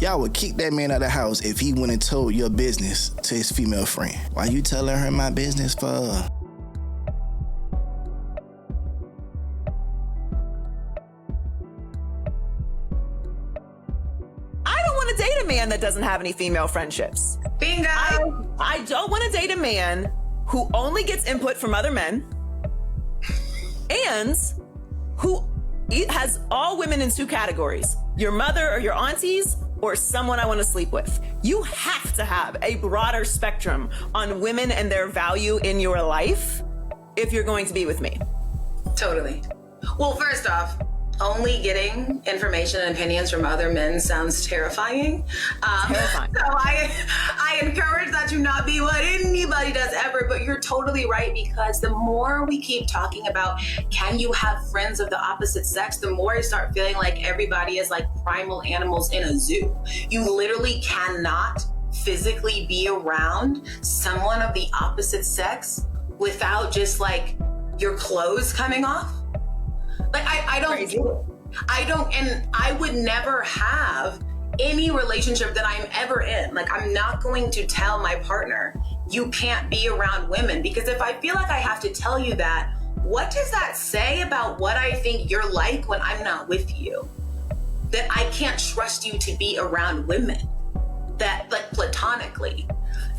Y'all would kick that man out of the house if he went and told your business to his female friend. Why you telling her my business for? I don't want to date a man that doesn't have any female friendships. Bingo! I don't want to date a man who only gets input from other men and who has all women in two categories: your mother or your aunties, or someone I want to sleep with. You have to have a broader spectrum on women and their value in your life if you're going to be with me. Totally. Well, first off, only getting information and opinions from other men sounds terrifying. Terrifying. So I encourage that to not be what anybody does ever, but you're totally right, because the more we keep talking about can you have friends of the opposite sex, the more I start feeling like everybody is like primal animals in a zoo. You literally cannot physically be around someone of the opposite sex without just like your clothes coming off. Like I don't, and I would never have any relationship that I'm ever in. Like, I'm not going to tell my partner, you can't be around women, because if I feel like I have to tell you that, what does that say about what I think you're like when I'm not with you? That I can't trust you to be around women, that like platonically.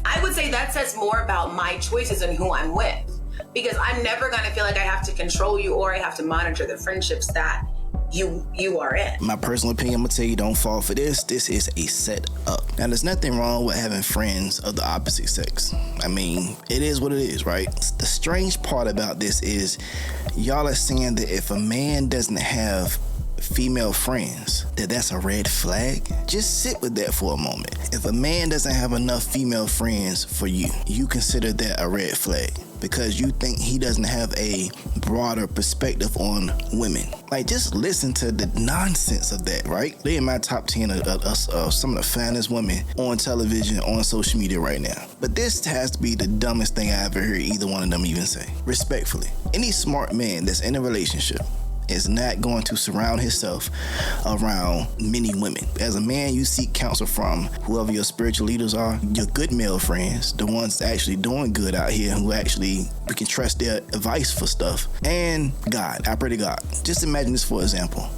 I would say that says more about my choices and who I'm with, because I'm never going to feel like I have to control you or I have to monitor the friendships that you are in. My personal opinion, I'm gonna tell you, don't fall for this. This is a setup. Now, there's nothing wrong with having friends of the opposite sex. I mean, it is what it is, right? The strange part about this is y'all are saying that if a man doesn't have female friends, that's a red flag. Just sit with that for a moment. If a man doesn't have enough female friends for you, you consider that a red flag because you think he doesn't have a broader perspective on women. Like, just listen to the nonsense of that, right? They in my top 10 of some of the finest women on television, on social media right now. But this has to be the dumbest thing I ever heard either one of them even say. Respectfully, any smart man that's in a relationship is not going to surround himself around many women. As a man, you seek counsel from whoever your spiritual leaders are, your good male friends, the ones actually doing good out here, who actually we can trust their advice for stuff, and God. I pray to God. Just imagine this for example.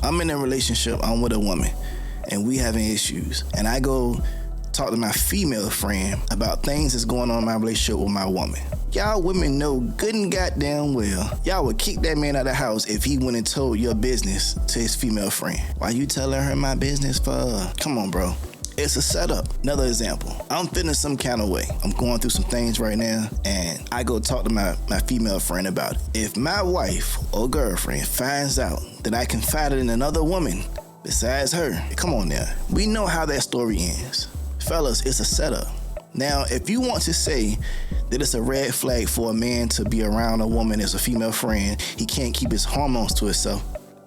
I'm in a relationship, I'm with a woman, and we having issues, and I go talk to my female friend about things that's going on in my relationship with my woman. Y'all women know good and goddamn well y'all would kick that man out of the house if he went and told your business to his female friend. Why you telling her my business for? Come on, bro. It's a setup. Another example. I'm feeling some kind of way. I'm going through some things right now, and I go talk to my female friend about it. If my wife or girlfriend finds out that I confided in another woman besides her, come on now. We know how that story ends. Fellas, it's a setup. Now, if you want to say that it's a red flag for a man to be around a woman as a female friend, he can't keep his hormones to himself,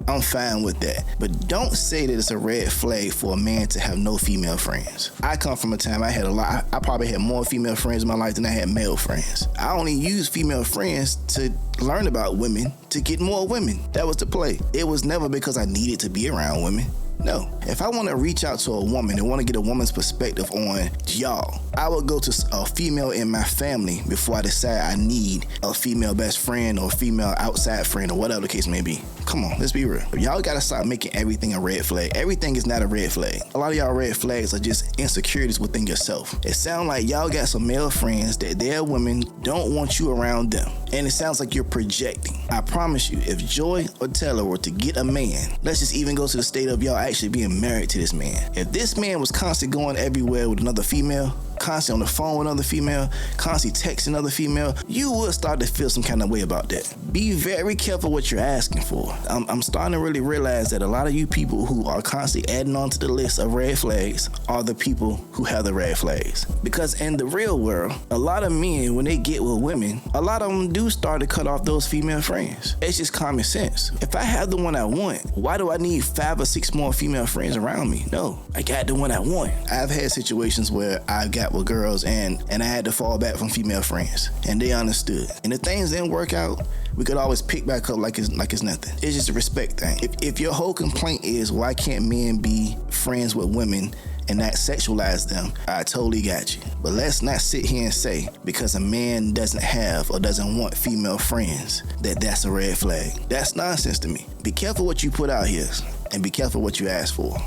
I'm fine with that. But don't say that it's a red flag for a man to have no female friends. I come from a time I probably had more female friends in my life than I had male friends. I only used female friends to learn about women, to get more women. That was the play. It was never because I needed to be around women. No. If I want to reach out to a woman and want to get a woman's perspective on y'all, I would go to a female in my family before I decide I need a female best friend or a female outside friend or whatever the case may be. Come on, let's be real. Y'all gotta stop making everything a red flag. Everything is not a red flag. A lot of y'all red flags are just insecurities within yourself. It sounds like y'all got some male friends that their women don't want you around them. And it sounds like you're projecting. I promise you, if Joy or Taylor were to get a man, let's just even go to the state of y'all actually being married to this man. If this man was constantly going everywhere with another female, constantly on the phone with another female, constantly texting another female, you would start to feel some kind of way about that. Be very careful what you're asking for. I'm starting to really realize that a lot of you people who are constantly adding on to the list of red flags are the people who have the red flags. Because in the real world, a lot of men, when they get with women, a lot of them do start to cut off those female friends. It's just common sense. If I have the one I want, why do I need 5 or 6 more female friends around me? No, I got the one I want. I've had situations where I've got got with girls, and I had to fall back from female friends, and they understood. And if things didn't work out, we could always pick back up like it's nothing. It's just a respect thing. If your whole complaint is why can't men be friends with women and not sexualize them, I totally got you. But let's not sit here and say because a man doesn't have or doesn't want female friends that's a red flag. That's nonsense to me. Be careful what you put out here and be careful what you ask for.